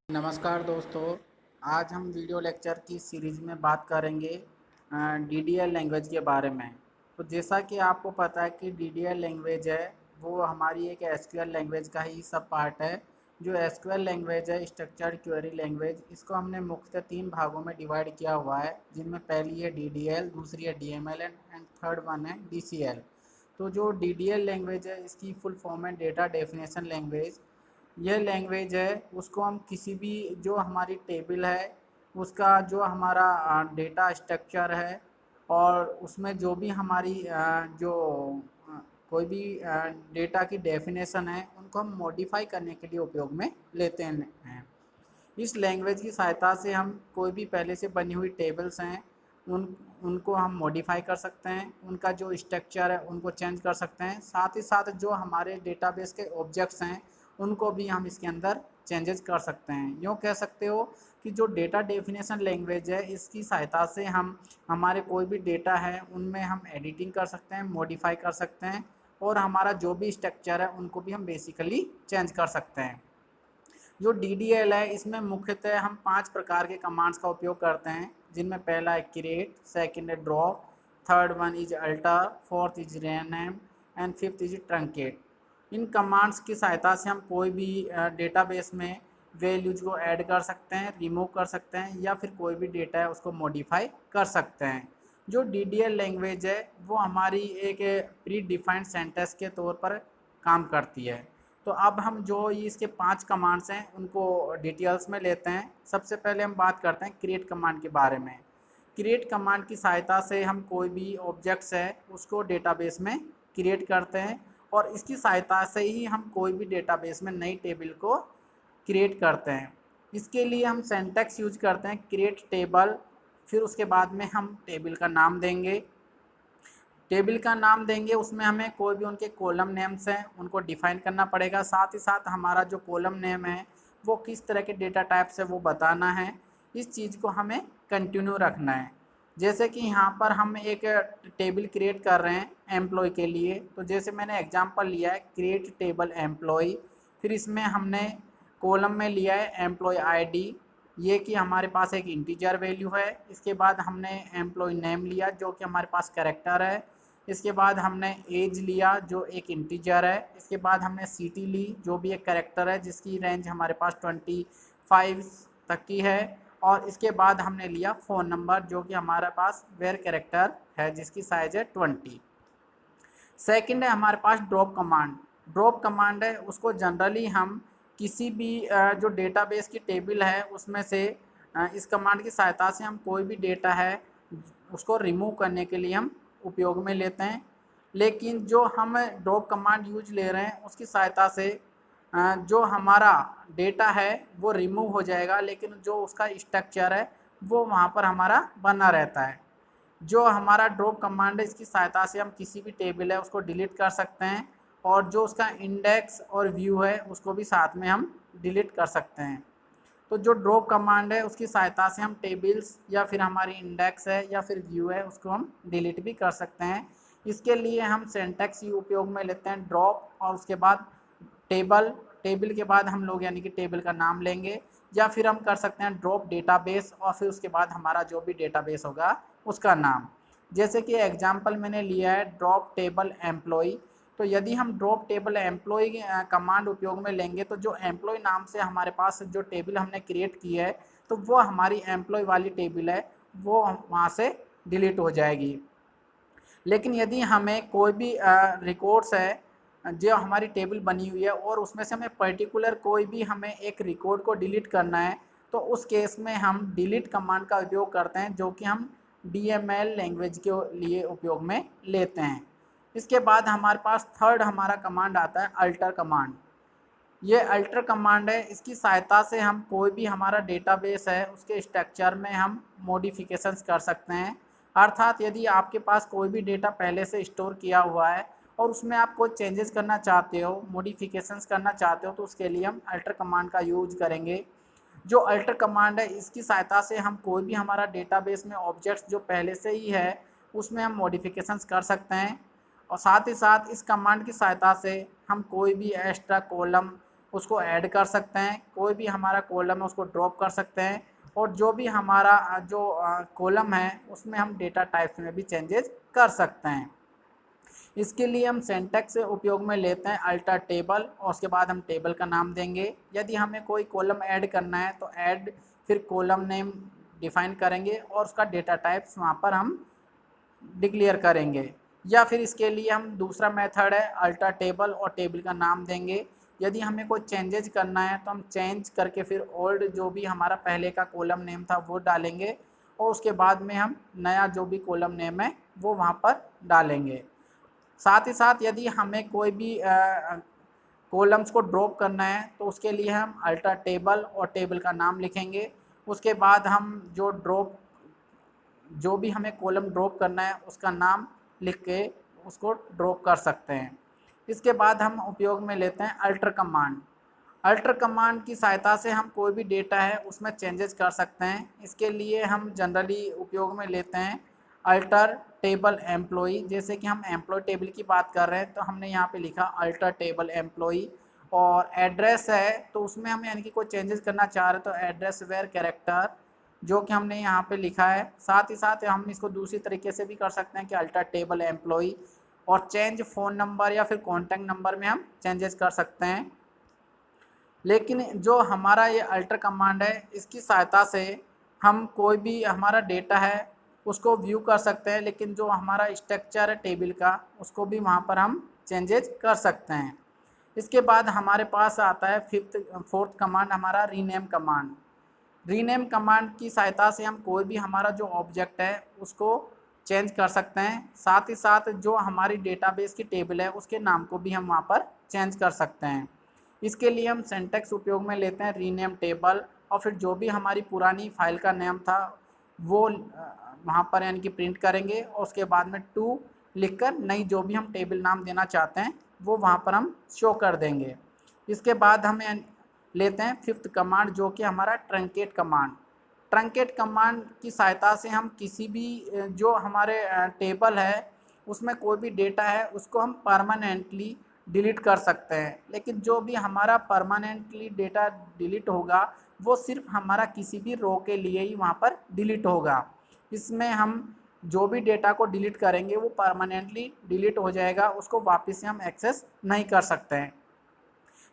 नमस्कार दोस्तों। आज हम वीडियो लेक्चर की सीरीज़ में बात करेंगे डीडीएल लैंग्वेज के बारे में। तो जैसा कि आपको पता है कि डीडीएल लैंग्वेज है वो हमारी एक एसक्यूएल लैंग्वेज का ही सब पार्ट है। जो एसक्यूएल लैंग्वेज है, स्ट्रक्चर्ड क्वेरी लैंग्वेज, इसको हमने मुख्यतः 3 भागों में डिवाइड किया हुआ है, जिनमें पहली है डीडीएल, दूसरी है डीएमएल एंड थर्ड वन है डीसीएल। तो जो डीडीएल लैंग्वेज है इसकी फुल फॉर्म है डेटा डेफिनेशन लैंग्वेज। यह लैंग्वेज है उसको हम किसी भी जो हमारी टेबल है उसका जो हमारा डेटा स्ट्रक्चर है और उसमें जो भी हमारी जो अ, कोई भी डेटा की डेफिनेशन है उनको हम मॉडिफाई करने के लिए उपयोग में लेते हैं। इस लैंग्वेज की सहायता से हम कोई भी पहले से बनी हुई टेबल्स हैं उन उनको हम मॉडिफाई कर सकते हैं, उनका जो स्ट्रक्चर है उनको चेंज कर सकते हैं। साथ ही साथ जो हमारे डेटाबेस के ऑब्जेक्ट्स हैं उनको भी हम इसके अंदर चेंजेस कर सकते हैं। यूँ कह सकते हो कि जो डेटा डेफिनेशन लैंग्वेज है इसकी सहायता से हम हमारे कोई भी डेटा है उनमें हम एडिटिंग कर सकते हैं, मॉडिफाई कर सकते हैं और हमारा जो भी स्ट्रक्चर है उनको भी हम बेसिकली चेंज कर सकते हैं। जो DDL है इसमें मुख्यतः हम 5 प्रकार के कमांड्स का उपयोग करते हैं, जिनमें पहला है क्रिएट, सेकंड है drop, third one is alter, fourth is rename and fifth is truncate. In commands की सहायता से हम कोई भी डेटाबेस में वैल्यूज को ऐड कर सकते हैं, रिमूव कर सकते हैं या फिर कोई भी डेटा है उसको मॉडिफाई कर सकते हैं। जो DDL लैंग्वेज है वो हमारी एक प्री डिफाइंड सेंटेंस के तौर पर काम करती है। तो अब हम जो ये इसके 5 कमांड्स हैं उनको डिटेल्स में लेते हैं। सबसे पहले हम बात करते हैं क्रिएट कमांड के बारे में। क्रिएट कमांड की सहायता से हम कोई भी ऑब्जेक्ट्स है उसको डेटाबेस में क्रिएट करते हैं और इसकी सहायता से ही हम कोई भी डेटाबेस में नई टेबल को क्रिएट करते हैं। इसके लिए हम सिंटैक्स यूज करते हैं क्रिएट टेबल, फिर उसके बाद में हम टेबल का नाम देंगे। टेबल का नाम देंगे उसमें हमें कोई भी उनके कॉलम नेम्स हैं उनको डिफाइन करना पड़ेगा। साथ ही साथ हमारा जो कॉलम नेम है वो किस तरह के डेटा टाइप से वो बताना है, इस चीज़ को हमें कंटिन्यू रखना है। जैसे कि यहाँ पर हम एक टेबल क्रिएट कर रहे हैं एम्प्लॉय के लिए, तो जैसे मैंने एग्जांपल लिया है क्रिएट टेबल एम्प्लॉय, फिर इसमें हमने कॉलम में लिया है एम्प्लॉय आईडी, ये कि हमारे पास एक इंटीजर वैल्यू है। इसके बाद हमने एम्प्लॉय नेम लिया जो कि हमारे पास कैरेक्टर है। इसके बाद हमने एज लिया जो एक इंटीजर है। इसके बाद हमने सिटी ली जो भी एक कैरेक्टर है जिसकी रेंज हमारे पास 25 तक की है। और इसके बाद हमने लिया फ़ोन नंबर जो कि हमारे पास वेर कैरेक्टर है जिसकी साइज़ है 20। सेकंड है हमारे पास ड्रॉप कमांड। ड्रॉप कमांड है उसको जनरली हम किसी भी जो डेटाबेस की टेबल है उसमें से इस कमांड की सहायता से हम कोई भी डेटा है उसको रिमूव करने के लिए हम उपयोग में लेते हैं। लेकिन जो हम ड्रॉप कमांड यूज ले रहे हैं उसकी सहायता से जो हमारा डेटा है वो रिमूव हो जाएगा, लेकिन जो उसका स्ट्रक्चर है वो वहाँ पर हमारा बना रहता है। जो हमारा ड्रॉप कमांड है इसकी सहायता से हम किसी भी टेबल है उसको डिलीट कर सकते हैं और जो उसका इंडेक्स और व्यू है उसको भी साथ में हम डिलीट कर सकते हैं। तो जो ड्रॉप कमांड है उसकी सहायता से हम टेबल्स या फिर हमारी इंडेक्स है या फिर व्यू है उसको हम डिलीट भी कर सकते हैं। इसके लिए हम सिंटैक्स ही उपयोग में लेते हैं ड्रॉप और उसके बाद टेबल, टेबल के बाद हम लोग यानी कि टेबल का नाम लेंगे, या फिर हम कर सकते हैं ड्रॉप डेटाबेस और फिर उसके बाद हमारा जो भी डेटाबेस होगा उसका नाम। जैसे कि एग्जांपल मैंने लिया है ड्रॉप टेबल एम्प्लॉय। तो यदि हम ड्रॉप टेबल एम्प्लॉय कमांड उपयोग में लेंगे तो जो एम्प्लॉय नाम से हमारे पास जो टेबल हमने क्रिएट की है तो वो हमारी एम्प्लॉय वाली टेबल है वो वहाँ से डिलीट हो जाएगी। लेकिन यदि हमें कोई भी रिकॉर्ड्स है जो हमारी टेबल बनी हुई है और उसमें से हमें पर्टिकुलर कोई भी हमें एक रिकॉर्ड को डिलीट करना है तो उस केस में हम डिलीट कमांड का उपयोग करते हैं जो कि हम DML लैंग्वेज के लिए उपयोग में लेते हैं। इसके बाद हमारे पास थर्ड हमारा कमांड आता है अल्टर कमांड। ये अल्टर कमांड है, इसकी सहायता से हम कोई भी हमारा डेटाबेस है उसके स्ट्रक्चर में हम मॉडिफिकेशंस कर सकते हैं। अर्थात यदि आपके पास कोई भी डेटा पहले से स्टोर किया हुआ है और उसमें आप कोई चेंजेस करना चाहते हो, मॉडिफिकेशंस करना चाहते हो, तो उसके लिए हम अल्टर कमांड का यूज करेंगे। जो अल्टर कमांड है इसकी सहायता से हम कोई भी हमारा डेटाबेस में ऑब्जेक्ट्स जो पहले से ही है उसमें हम मॉडिफिकेशंस कर सकते हैं। और साथ ही साथ इस कमांड की सहायता से हम कोई भी एक्स्ट्रा कॉलम उसको ऐड कर सकते हैं, कोई भी हमारा कॉलम है उसको ड्रॉप कर सकते हैं, और जो भी हमारा जो कॉलम है उसमें हम डेटा टाइप्स में भी चेंजेस कर सकते हैं। इसके लिए हम सिंटैक्स उपयोग में लेते हैं अल्टर टेबल, और उसके बाद हम टेबल का नाम देंगे। यदि हमें कोई कॉलम ऐड करना है तो ऐड, फिर कॉलम नेम डिफाइन करेंगे और उसका डेटा टाइप्स वहाँ पर हम डिक्लेयर करेंगे। या फिर इसके लिए हम दूसरा मेथड है अल्टर टेबल, और टेबल का नाम देंगे। यदि हमें कोई चेंजेज करना है तो हम चेंज करके फिर ओल्ड जो भी हमारा पहले का कॉलम नेम था वो डालेंगे, और उसके बाद में हम नया जो भी कॉलम नेम है वो वहाँ पर डालेंगे। साथ ही साथ यदि हमें कोई भी कॉलम्स को ड्रॉप करना है तो उसके लिए हम अल्टर टेबल और टेबल का नाम लिखेंगे। उसके बाद हम जो भी हमें कॉलम ड्रॉप करना है उसका नाम लिख के उसको ड्रॉप कर सकते हैं। इसके बाद हम उपयोग में लेते हैं अल्टर कमांड। अल्टर कमांड की सहायता से हम कोई भी डेटा है उसमें चेंजेस कर सकते हैं। इसके लिए हम जनरली उपयोग में लेते हैं अल्टर टेबल एम्प्लॉई। जैसे कि हम एम्प्लॉय टेबल की बात कर रहे हैं तो हमने यहाँ पे लिखा अल्टर टेबल एम्प्लॉई। और एड्रेस है तो उसमें हम यानी कि कोई चेंजेस करना चाह रहे हैं तो एड्रेस वेयर कैरेक्टर, जो कि हमने यहाँ पे लिखा है। साथ ही साथ हम इसको दूसरी तरीके से भी कर सकते हैं कि अल्टर टेबल एम्प्लॉई, और चेंज फ़ोन नंबर या फिर कॉन्टैक्ट नंबर में हम चेंजेस कर सकते हैं। लेकिन जो हमारा ये अल्टर कमांड है इसकी सहायता से हम कोई भी हमारा डेटा है उसको व्यू कर सकते हैं, लेकिन जो हमारा स्ट्रक्चर है टेबल का उसको भी वहाँ पर हम चेंजेस कर सकते हैं। इसके बाद हमारे पास आता है फोर्थ कमांड हमारा रीनेम कमांड। रीनेम कमांड की सहायता से हम कोई भी हमारा जो ऑब्जेक्ट है उसको चेंज कर सकते हैं। साथ ही साथ जो हमारी डेटाबेस की टेबल है उसके नाम को भी हम वहाँ पर चेंज कर सकते हैं। इसके लिए हम सिंटैक्स उपयोग में लेते हैं रीनेम टेबल, और फिर जो भी हमारी पुरानी फाइल का नाम था वो वहाँ पर यानी कि प्रिंट करेंगे, और उसके बाद में टू लिखकर नई जो भी हम टेबल नाम देना चाहते हैं वो वहाँ पर हम शो कर देंगे। इसके बाद हम लेते हैं फिफ्थ कमांड जो कि हमारा ट्रंकेट कमांड। ट्रंकेट कमांड की सहायता से हम किसी भी जो हमारे टेबल है उसमें कोई भी डेटा है उसको हम परमानेंटली डिलीट कर सकते हैं, लेकिन जो भी हमारा परमानेंटली डेटा डिलीट होगा वो सिर्फ हमारा किसी भी रो के लिए ही वहाँ पर डिलीट होगा। इसमें हम जो भी डेटा को डिलीट करेंगे वो परमानेंटली डिलीट हो जाएगा, उसको वापस से हम एक्सेस नहीं कर सकते हैं।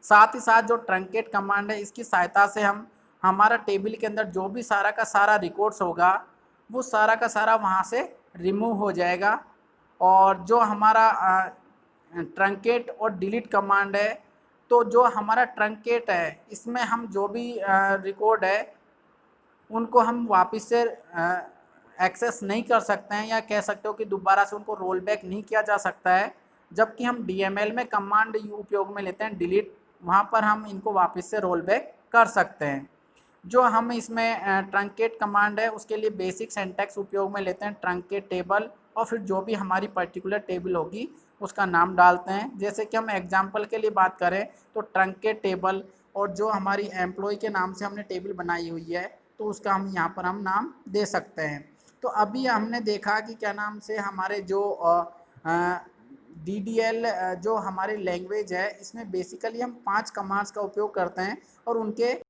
साथ ही साथ जो ट्रंकेट कमांड है इसकी सहायता से हम हमारा टेबल के अंदर जो भी सारा का सारा रिकॉर्ड्स होगा वो सारा का सारा वहाँ से रिमूव हो जाएगा। और जो हमारा ट्रंकेट और डिलीट कमांड है, तो जो हमारा ट्रंकेट है इसमें हम जो भी रिकॉर्ड है उनको हम वापस से एक्सेस नहीं कर सकते हैं, या कह सकते हो कि दोबारा से उनको रोल बैक नहीं किया जा सकता है। जबकि हम डीएमएल में कमांड उपयोग में लेते हैं डिलीट, वहाँ पर हम इनको वापस से रोल बैक कर सकते हैं। जो हम इसमें ट्रंकेट कमांड है उसके लिए बेसिक सिंटैक्स उपयोग में लेते हैं ट्रंकेट टेबल, और फिर जो भी हमारी पर्टिकुलर टेबल होगी उसका नाम डालते हैं। जैसे कि हम एग्जांपल के लिए बात करें तो ट्रंकेट टेबल, और जो हमारी एम्प्लॉय के नाम से हमने टेबल बनाई हुई है तो उसका हम यहाँ पर हम नाम दे सकते हैं। तो अभी हमने देखा कि क्या नाम से हमारे जो DDL जो हमारी लैंग्वेज है इसमें बेसिकली हम 5 कमांड्स का उपयोग करते हैं, और उनके